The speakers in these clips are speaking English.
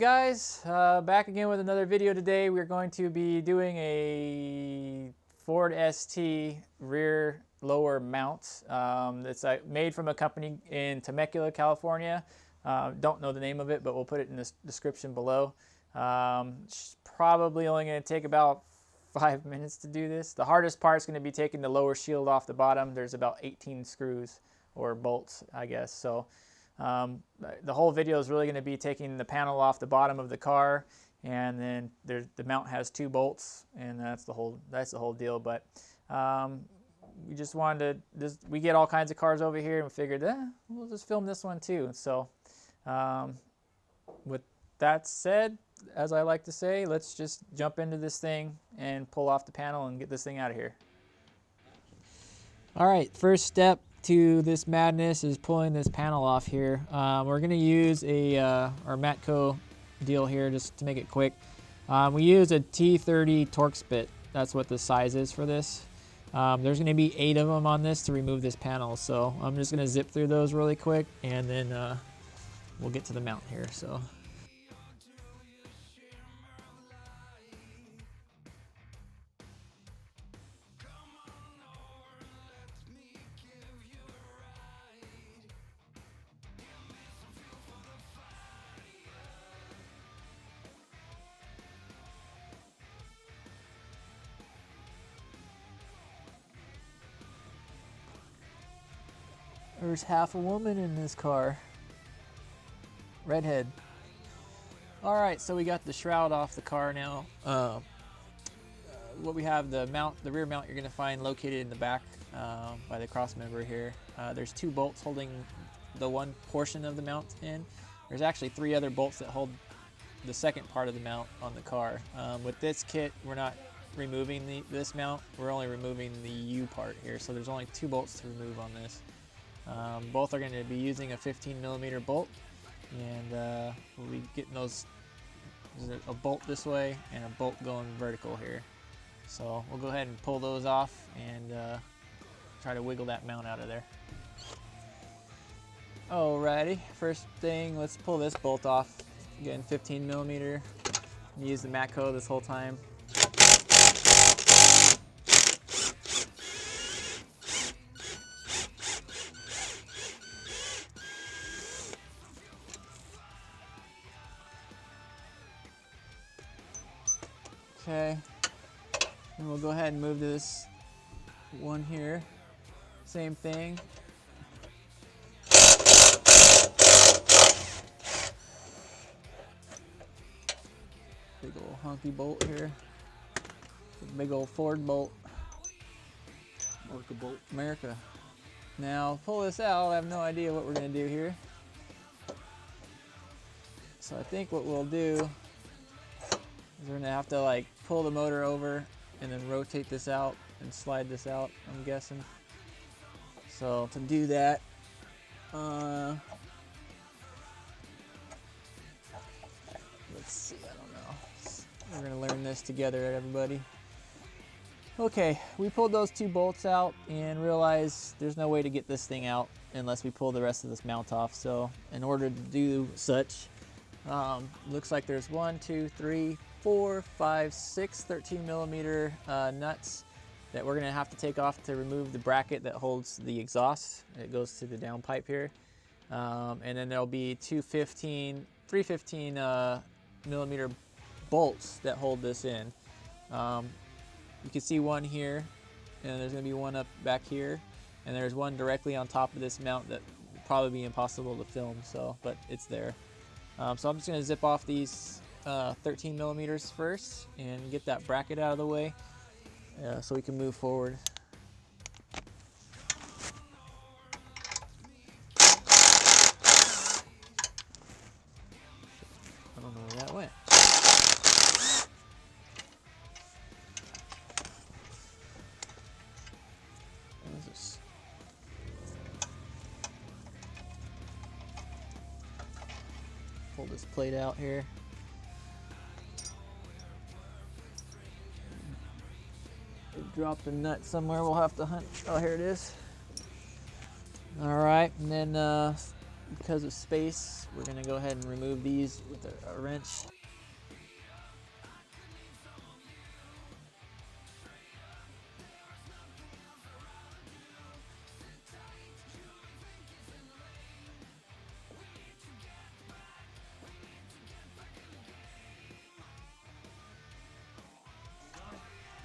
guys, back again with another video today. We're going to be doing a Ford ST rear lower mount. It's made from a company in Temecula, California. Don't know the name of it, but we'll put it in the description below. It's probably only going to take about 5 minutes to do this. The hardest part is going to be taking the lower shield off the bottom. There's about 18 screws or bolts, I guess. So the whole video is really going to be taking the panel off the bottom of the car, and then the mount has 2 bolts, and that's the whole deal. But we just wanted to we get all kinds of cars over here, and we figured we'll just film this one too. So with that said, as I like to say, let's just jump into this thing and pull off the panel and get this thing out of here. All right, first step to this madness is pulling this panel off here. We're going to use our Matco deal here just to make it quick. We use a T30 Torx bit. That's what the size is for this. There's going to be 8 of them on this to remove this panel, so I'm just going to zip through those really quick, and then we'll get to the mount here. So. There's half a woman in this car. Redhead. All right, so we got the shroud off the car now. What we have, the rear mount, you're gonna find located in the back by the cross member here. There's 2 bolts holding the one portion of the mount in. There's actually 3 other bolts that hold the second part of the mount on the car. With this kit, we're not removing this mount. We're only removing the U part here. So there's only 2 bolts to remove on this. Both are going to be using a 15mm bolt, and we'll be getting those. There's a bolt this way and a bolt going vertical here. So we'll go ahead and pull those off and try to wiggle that mount out of there. Alrighty, first thing, let's pull this bolt off. Again, 15mm. Use the Matco this whole time. Okay, and we'll go ahead and move to this one here. Same thing. Big old honky bolt here. Big old Ford bolt. America. Now pull this out. I have no idea what we're going to do here. So I think what we'll do, we're going to have to like pull the motor over and then rotate this out and slide this out, I'm guessing. So to do that, let's see, I don't know. We're going to learn this together, everybody. Okay, we pulled those 2 bolts out and realized there's no way to get this thing out unless we pull the rest of this mount off. So in order to do such, looks like there's 1, 2, 3, 4, 5, 6 13mm nuts that we're going to have to take off to remove the bracket that holds the exhaust. It goes to the downpipe here. And then there'll be 3 15mm bolts that hold this in. You can see one here, and there's going to be one up back here, and there's one directly on top of this mount that would probably be impossible to film, but it's there. So I'm just going to zip off these 13mm first and get that bracket out of the way so we can move forward. I don't know where that went. What is this? Pull this plate out here. Dropped a nut somewhere. We'll have to hunt. Oh, here it is. All right, and then because of space, we're going to go ahead and remove these with a wrench.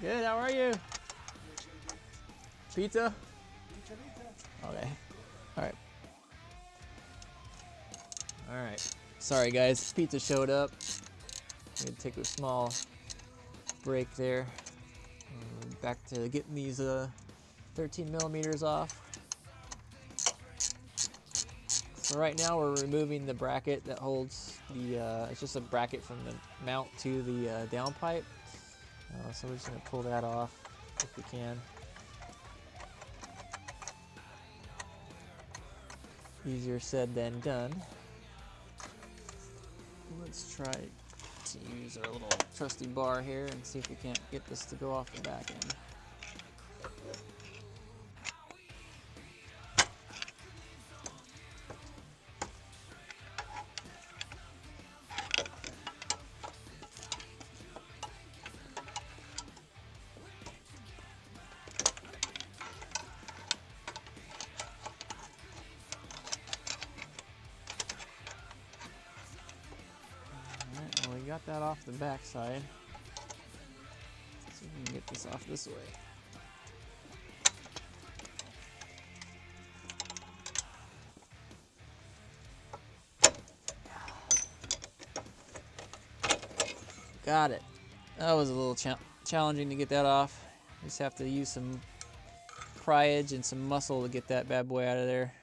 Good, how are you? Pizza? Okay. Alright. Alright. Sorry guys, pizza showed up. I'm gonna take a small break there. Back to getting these 13 millimeters off. So right now we're removing the bracket that holds the, it's just a bracket from the mount to the downpipe. So we're just going to pull that off if we can. Easier said than done. Let's try to use our little trusty bar here and see if we can't get this to go off the back end. Well, we got that off the back side. Let's see if we can get this off this way. Got it. That was a little challenging to get that off. Just have to use some pryage and some muscle to get that bad boy out of there.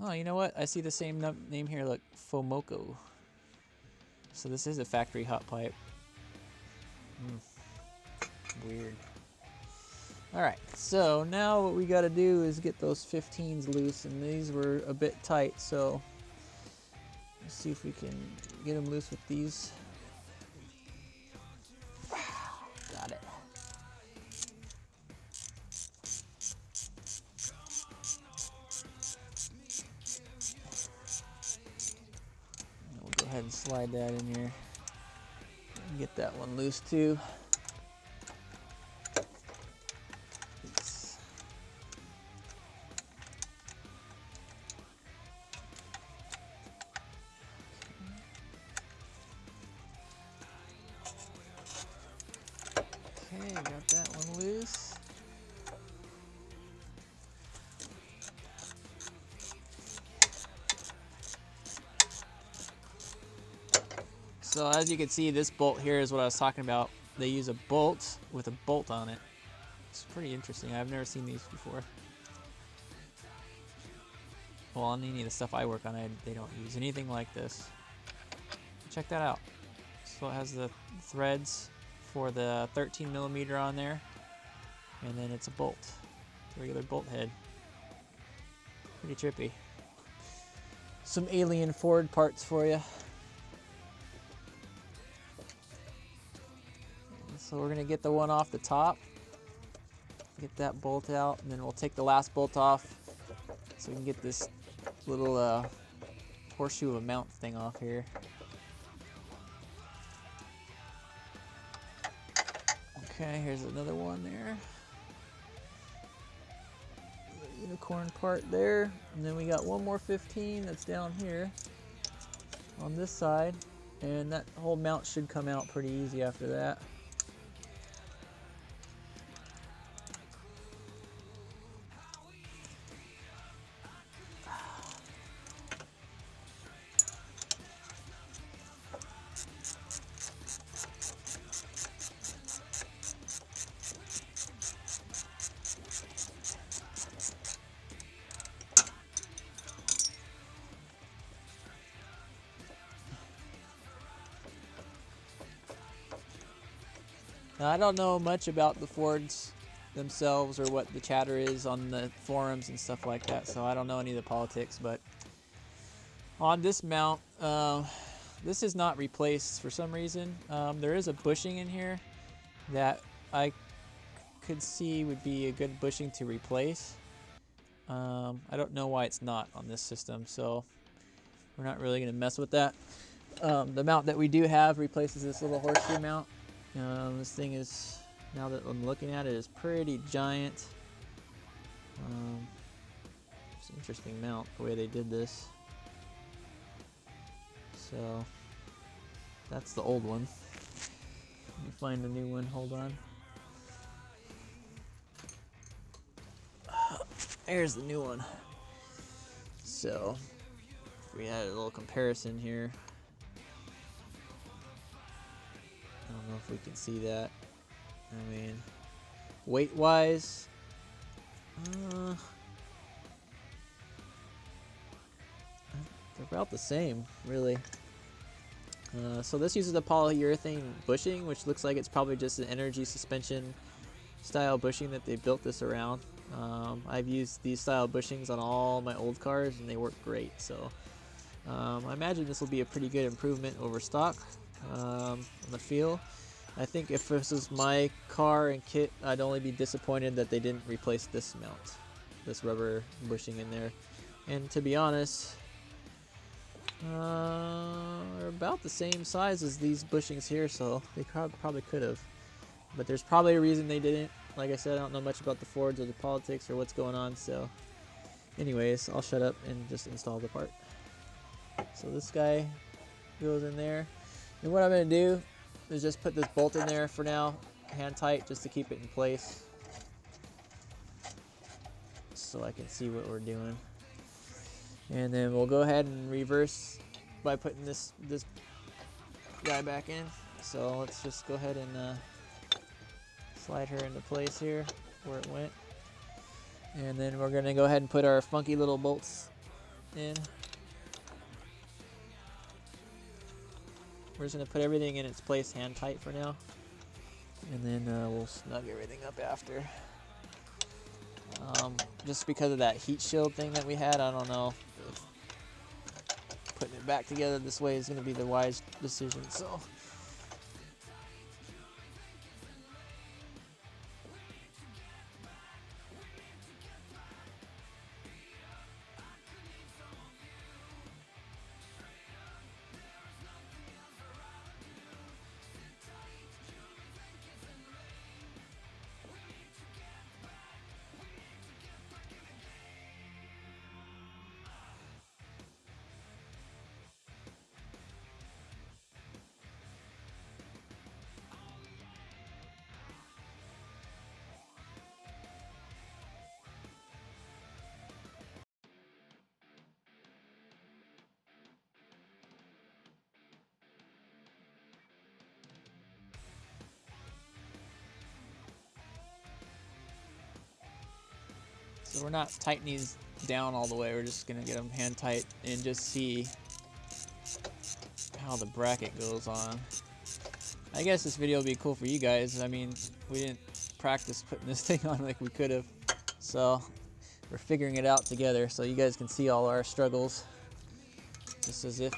Oh, you know what? I see the same name here. Look, Fomoco. So this is a factory hot pipe. Weird. Alright, so now what we got to do is get those 15s loose, and these were a bit tight, so let's see if we can get them loose with these. Got it. We'll go ahead and slide that in here. Get that one loose too. Okay, got that one loose. So as you can see, this bolt here is what I was talking about. They use a bolt with a bolt on it. It's pretty interesting. I've never seen these before. Well, on any of the stuff I work on, they don't use anything like this. Check that out. So it has the threads for the 13 millimeter on there, and then it's a bolt, regular bolt head. Pretty trippy. Some alien Ford parts for you. So we're gonna get the one off the top, get that bolt out, and then we'll take the last bolt off so we can get this little horseshoe of a mount thing off here. Okay, here's another one there. The unicorn part there, and then we got one more 15 that's down here on this side, and that whole mount should come out pretty easy after that. Now, I don't know much about the Fords themselves or what the chatter is on the forums and stuff like that, so I don't know any of the politics, but on this mount, this is not replaced for some reason. There is a bushing in here that I could see would be a good bushing to replace. I don't know why it's not on this system, so we're not really going to mess with that. The mount that we do have replaces this little horseshoe mount. This thing is, now that I'm looking at it, is pretty giant. It's an interesting mount, the way they did this. So that's the old one. Let me find a new one, hold on. There's the new one. So if we had a little comparison here, I don't know if we can see that. I mean, weight wise, they're about the same, really. So this uses the polyurethane bushing, which looks like it's probably just an energy suspension style bushing that they built this around. I've used these style bushings on all my old cars and they work great. So I imagine this will be a pretty good improvement over stock on the feel. I think if this was my car and kit, I'd only be disappointed that they didn't replace this mount, this rubber bushing in there. And to be honest, they're about the same size as these bushings here, so they probably could have. But there's probably a reason they didn't. Like I said, I don't know much about the Fords or the politics or what's going on, so anyways, I'll shut up and just install the part. So this guy goes in there, and what I'm going to do is just put this bolt in there for now, hand tight, just to keep it in place so I can see what we're doing. And then we'll go ahead and reverse by putting this guy back in. So let's just go ahead and slide her into place here where it went. And then we're going to go ahead and put our funky little bolts in. We're just going to put everything in its place hand tight for now. And then we'll snug everything up after. Just because of that heat shield thing that we had, I don't know if putting it back together this way is going to be the wise decision. So we're not tightening these down all the way. We're just gonna get them hand tight and just see how the bracket goes on. I guess this video will be cool for you guys. I mean, we didn't practice putting this thing on like we could have, so we're figuring it out together so you guys can see all our struggles, just as if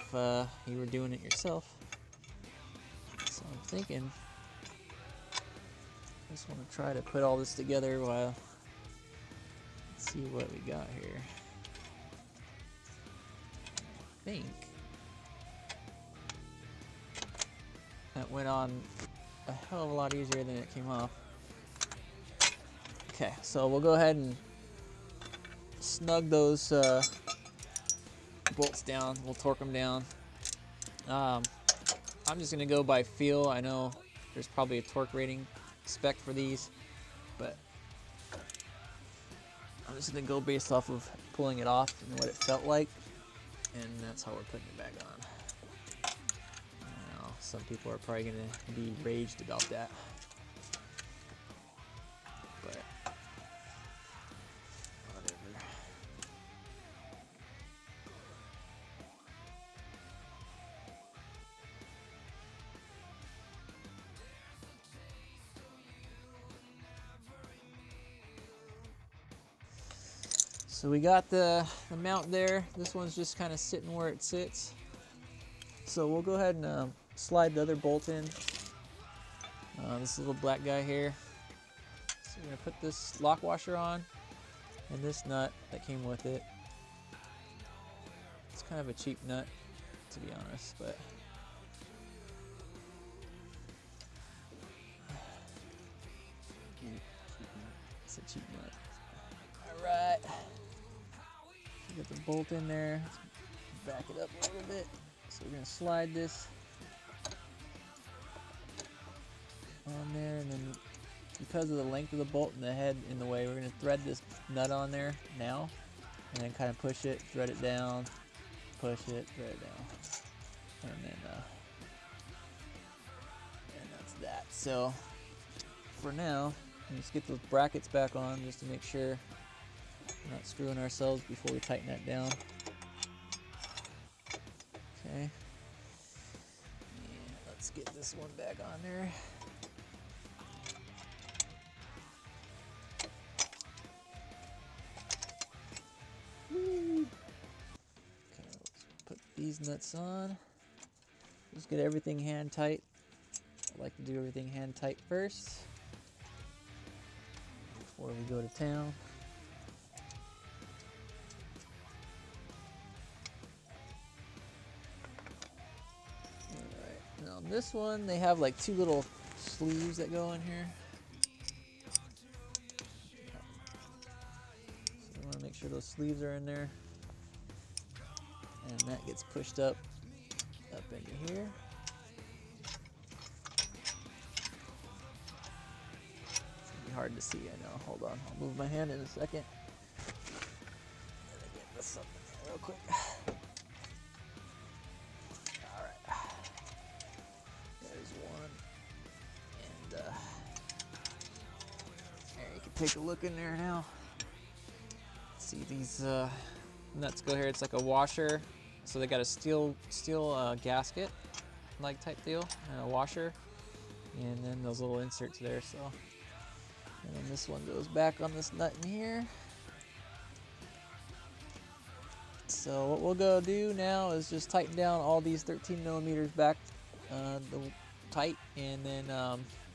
you were doing it yourself. So I'm thinking, I just want to try to put all this together while see what we got here. I think that went on a hell of a lot easier than it came off. Okay, so we'll go ahead and snug those bolts down. We'll torque them down. I'm just gonna go by feel. I know there's probably a torque rating spec for these, but I'm just gonna go based off of pulling it off and what it felt like, and that's how we're putting it back on. I know some people are probably gonna be raged about that, but whatever. So we got the mount there. This one's just kind of sitting where it sits. So we'll go ahead and slide the other bolt in. This little black guy here. So we're gonna put this lock washer on, And this nut that came with it, it's kind of a cheap nut, to be honest, but it's a cheap nut. All right, get the bolt in there. Let's back it up a little bit. So we're gonna slide this on there, and then because of the length of the bolt and the head in the way, we're gonna thread this nut on there now, and then kind of push it, thread it down, push it, thread it down, and then and that's that. So for now, let's get those brackets back on just to make sure we're not screwing ourselves before we tighten that down. Okay. And let's get this one back on there. Okay, let's put these nuts on. Just get everything hand tight. I like to do everything hand tight first before we go to town. Alright, now on this one they have like two little sleeves that go in here. So I want to make sure those sleeves are in there. And that gets pushed up into here. Hard to see, I know. Hold on, I'll move my hand in a second. Get this up in there real quick. Alright. There's one. And there, you can take a look in there now. See these nuts go here. It's like a washer. So they got a steel gasket like type deal and a washer. And then those little inserts there, so. And then this one goes back on this nut in here. So what we'll go do now is just tighten down all these 13 millimeters back tight, and then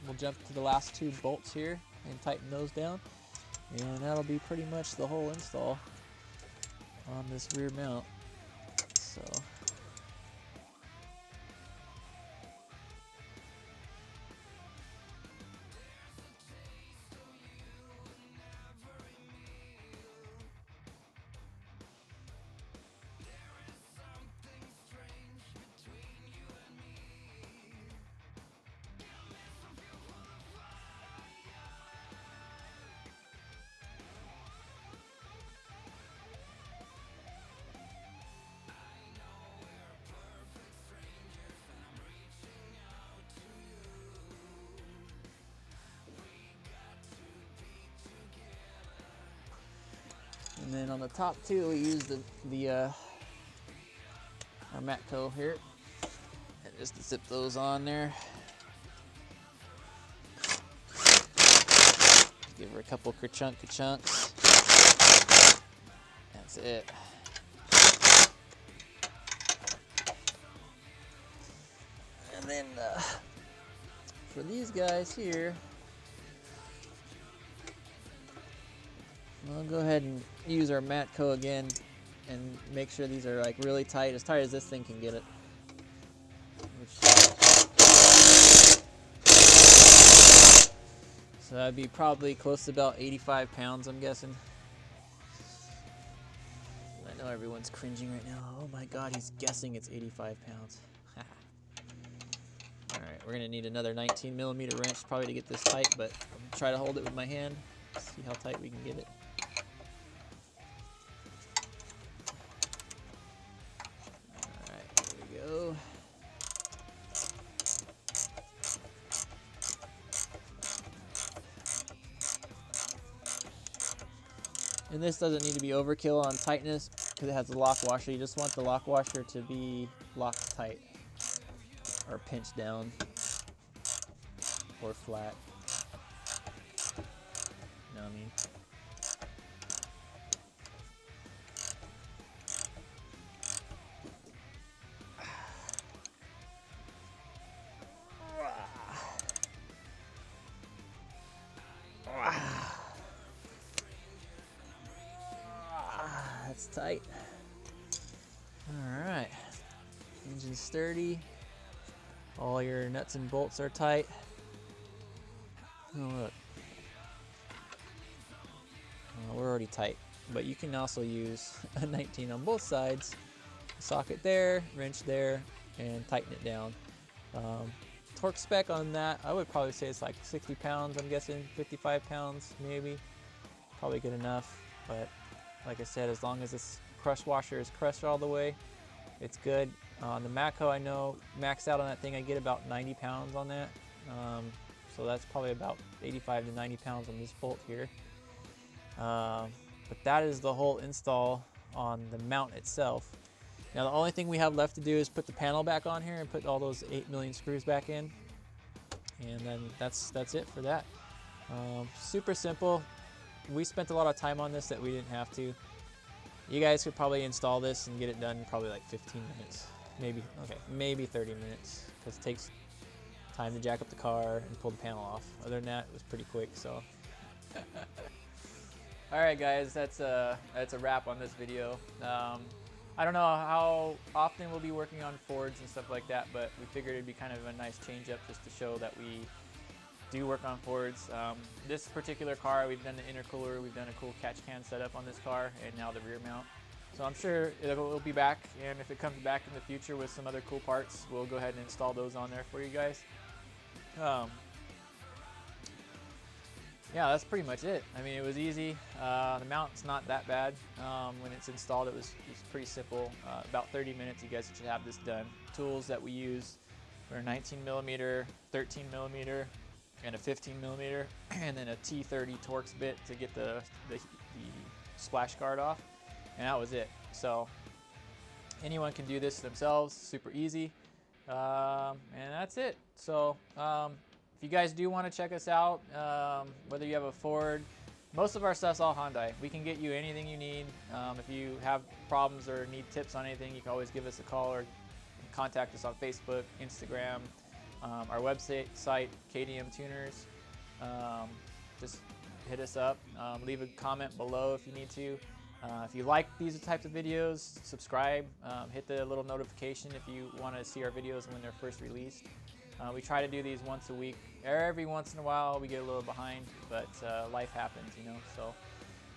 we'll jump to the last two bolts here and tighten those down. And that'll be pretty much the whole install on this rear mount. So. And then on the top too, we use our Matco here, and just to zip those on there. Give her a couple ka-chunks. That's it. And then for these guys here, we'll go ahead and use our Matco again and make sure these are like really tight as this thing can get it. So that'd be probably close to about 85 pounds, I'm guessing. I know everyone's cringing right now. Oh my God, he's guessing it's 85 pounds. All right, we're gonna need another 19 millimeter wrench probably to get this tight, but I'll try to hold it with my hand, see how tight we can get it. And this doesn't need to be overkill on tightness because it has a lock washer. You just want the lock washer to be locked tight or pinched down or flat. You know what I mean? That's tight. All right, engine's sturdy. All your nuts and bolts are tight. Oh, look. We're already tight, but you can also use a 19 on both sides. Socket there, wrench there, and tighten it down. Torque spec on that, I would probably say it's like 60 pounds, I'm guessing 55 pounds maybe. Probably good enough, but like I said, as long as this crush washer is crushed all the way, it's good. On the Matco, I know maxed out on that thing, I get about 90 pounds on that. So that's probably about 85 to 90 pounds on this bolt here. But that is the whole install on the mount itself. Now the only thing we have left to do is put the panel back on here and put all those 8 million screws back in. And then that's it for that. Super simple. We spent a lot of time on this that we didn't have to. You guys could probably install this and get it done in probably like 15 minutes. Maybe 30 minutes, because it takes time to jack up the car and pull the panel off. Other than that, it was pretty quick, so. All right, guys, that's a wrap on this video. I don't know how often we'll be working on Fords and stuff like that, but we figured it'd be kind of a nice change up just to show that we do work on Fords. This particular car, we've done the intercooler, we've done a cool catch can setup on this car, and now the rear mount. So I'm sure it'll be back, and if it comes back in the future with some other cool parts, we'll go ahead and install those on there for you guys. Yeah, that's pretty much it. I mean, it was easy. The mount's not that bad. When it's installed, it was pretty simple. About 30 minutes, you guys should have this done. Tools that we use are 19 millimeter, 13 millimeter, and a 15 millimeter, and then a T30 Torx bit to get the splash guard off, and that was it. So anyone can do this themselves, super easy, and that's it. So if you guys do want to check us out, whether you have a Ford, most of our stuff's all Hyundai. We can get you anything you need. If you have problems or need tips on anything, you can always give us a call or contact us on Facebook, Instagram, our website, KDM Tuners. Just hit us up. Leave a comment below if you need to. If you like these types of videos, subscribe. Hit the little notification if you want to see our videos when they're first released. We try to do these once a week. Every once in a while we get a little behind, but life happens, you know. So,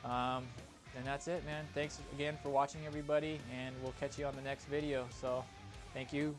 and that's it, man. Thanks again for watching, everybody, and we'll catch you on the next video. So, thank you.